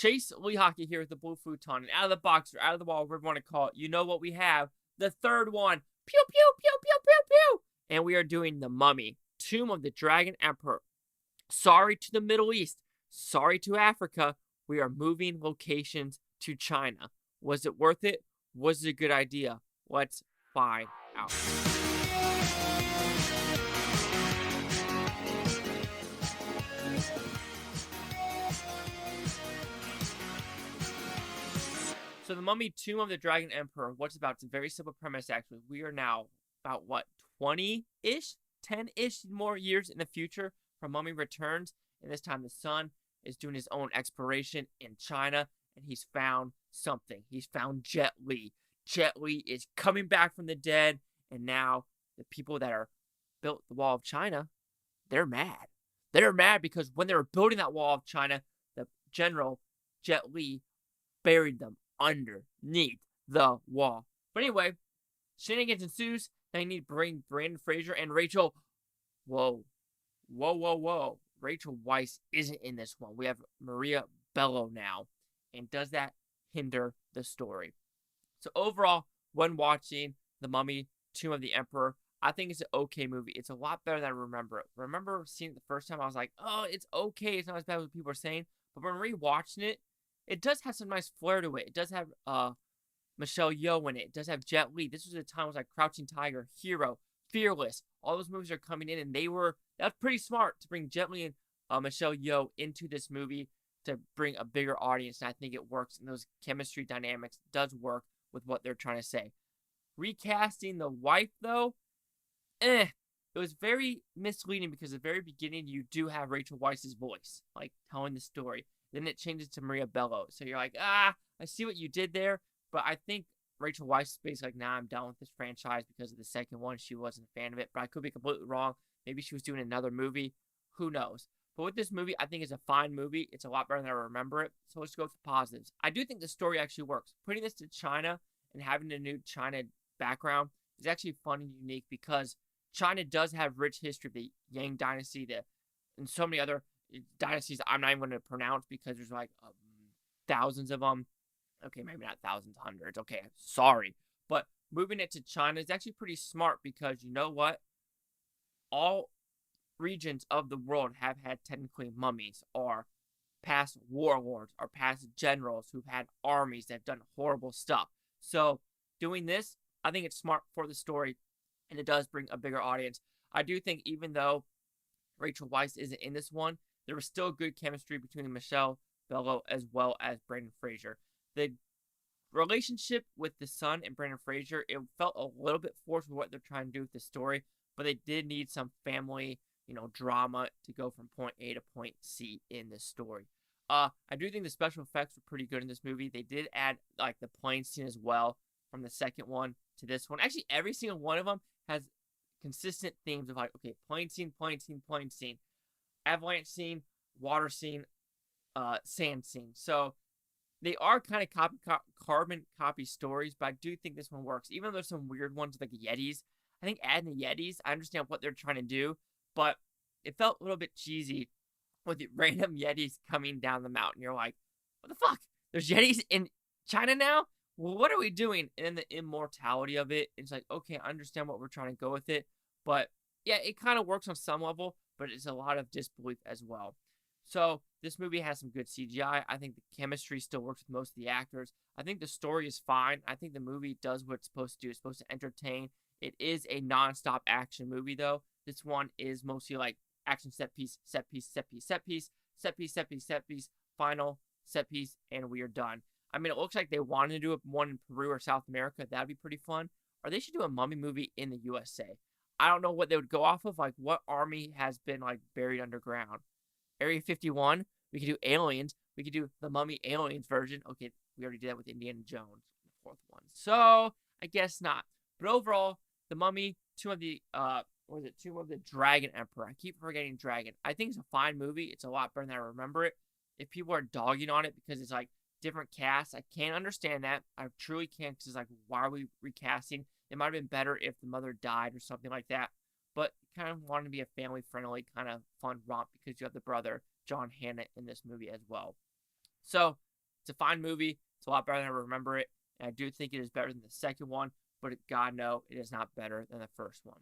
Chase Lee Hockey here with the Blue Futon. And out of the box, or out of the wall, whatever you want to call it, you know what we have. The third one. Pew, pew, pew, pew, pew, pew. And we are doing The Mummy, Tomb of the Dragon Emperor. Sorry to the Middle East. Sorry to Africa. We are moving locations to China. Was it worth it? Was it a good idea? Let's find out. So The Mummy, Tomb of the Dragon Emperor, what's about? It's a very simple premise, actually. We are now about, 20-ish? 10-ish more years in the future from Mummy Returns. And this time the son is doing his own exploration in China, and he's found something. He's found Jet Li. Jet Li is coming back from the dead, and now the people that are built the Wall of China, they're mad. They're mad because when they were building that Wall of China, the general, Jet Li, buried them underneath the wall. But anyway, shenanigans ensues. They need to bring Brandon Fraser and Rachel. Whoa. Rachel Weisz isn't in this one. We have Maria Bello now. And does that hinder the story? So overall, when watching The Mummy, Tomb of the Emperor, I think it's an okay movie. It's a lot better than I remember it. Remember seeing it the first time, I was like, oh, it's okay. It's not as bad as what people are saying. But when rewatching it, it does have some nice flair to it. It does have Michelle Yeoh in it. It does have Jet Li. This was a time it was like Crouching Tiger, Hero, Fearless. All those movies are coming in, and that's pretty smart to bring Jet Li and Michelle Yeoh into this movie to bring a bigger audience, and I think it works, and those chemistry dynamics does work with what they're trying to say. Recasting the wife, though, it was very misleading because at the very beginning, you do have Rachel Weisz's voice, like, telling the story. Then it changes to Maria Bello. So you're like, I see what you did there. But I think Rachel Weisz is basically like, nah, I'm done with this franchise because of the second one. She wasn't a fan of it. But I could be completely wrong. Maybe she was doing another movie. Who knows? But with this movie, I think it's a fine movie. It's a lot better than I remember it. So let's go with the positives. I do think the story actually works. Putting this to China and having a new China background is actually fun and unique because China does have rich history. The Yang Dynasty, and so many other dynasties I'm not even going to pronounce because there's like thousands of them. Okay, maybe not thousands, hundreds. Okay, sorry. But moving it to China is actually pretty smart because you know what? All regions of the world have had technically mummies or past warlords or past generals who've had armies that have done horrible stuff. So doing this, I think it's smart for the story and it does bring a bigger audience. I do think even though Rachel Weisz isn't in this one, there was still good chemistry between Michelle Bello as well as Brandon Fraser. The relationship with the son and Brandon Fraser, it felt a little bit forced with what they're trying to do with the story, but they did need some family, drama to go from point A to point C in this story. I do think the special effects were pretty good in this movie. They did add like the plane scene as well from the second one to this one. Actually, every single one of them has consistent themes of like, okay, plane scene, avalanche scene, water scene, sand scene. So they are kind of carbon copy stories, but I do think this one works. Even though there's some weird ones like the Yetis. I think adding the Yetis, I understand what they're trying to do, but it felt a little bit cheesy with the random Yetis coming down the mountain. You're like, what the fuck? There's Yetis in China now? Well, what are we doing? And then the immortality of it, it's like, okay, I understand what we're trying to go with it, but yeah, it kind of works on some level, but it's a lot of disbelief as well. So this movie has some good CGI. I think the chemistry still works with most of the actors. I think the story is fine. I think the movie does what it's supposed to do. It's supposed to entertain. It is a non-stop action movie, though. This one is mostly like action set piece, final set piece, and we are done. I mean, it looks like they wanted to do one in Peru or South America. That'd be pretty fun. Or they should do a mummy movie in the USA. I don't know what they would go off of. Like, what army has been, like, buried underground? Area 51? We could do Aliens. We could do the Mummy Aliens version. Okay, we already did that with Indiana Jones, the fourth one. So, I guess not. But overall, The Mummy, Tomb of the Dragon Emperor. I keep forgetting Dragon. I think it's a fine movie. It's a lot better than I remember it. If people are dogging on it because it's, like, different casts, I can't understand that. I truly can't because it's like, why are we recasting? It might have been better if the mother died or something like that. But kind of wanted to be a family-friendly kind of fun romp because you have the brother, John Hannah, in this movie as well. So, It's a fine movie. It's a lot better than I remember it. And I do think it is better than the second one, but God, no, it is not better than the first one.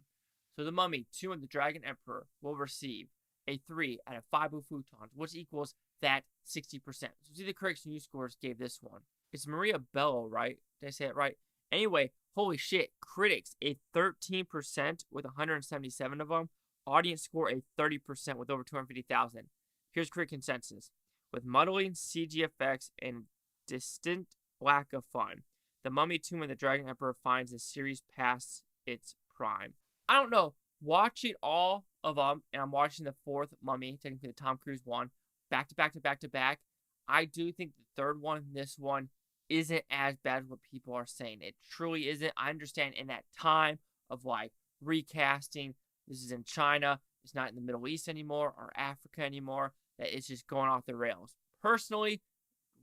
So The Mummy, Tomb of the Dragon Emperor, will receive a 3 out of 5 Futons, which equals that 60%. So see the critics' news scores gave this one. It's Maria Bello, right? Did I say it right? Anyway, holy shit. Critics, a 13% with 177 of them. Audience score, a 30% with over 250,000. Here's critic consensus. With muddling CG effects and distant lack of fun, The Mummy, Tomb of the Dragon Emperor finds the series past its prime. I don't know. Watching all of them, and I'm watching the fourth Mummy, technically the Tom Cruise one, back to back to back to back. I do think the third one, this one, isn't as bad as what people are saying. It truly isn't. I understand in that time of like recasting, this is in China, it's not in the Middle East anymore or Africa anymore, that it's just going off the rails. Personally,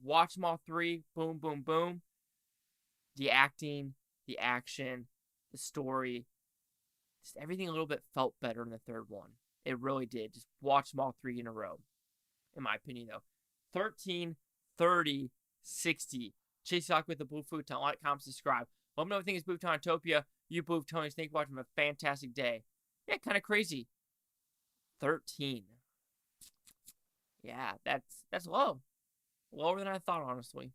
watch them all three, boom, boom, boom. The acting, the action, the story, just everything a little bit felt better in the third one. It really did. Just watch them all three in a row, in my opinion, though. 13, 30, 60. Chase Talk with the Blue Futon. Like, comment, subscribe. Let me know if you think it's Butonotopia. You Blue Tony's. Thank you for watching. Have a fantastic day. Yeah, kind of crazy. 13. Yeah, that's low. Lower than I thought, honestly.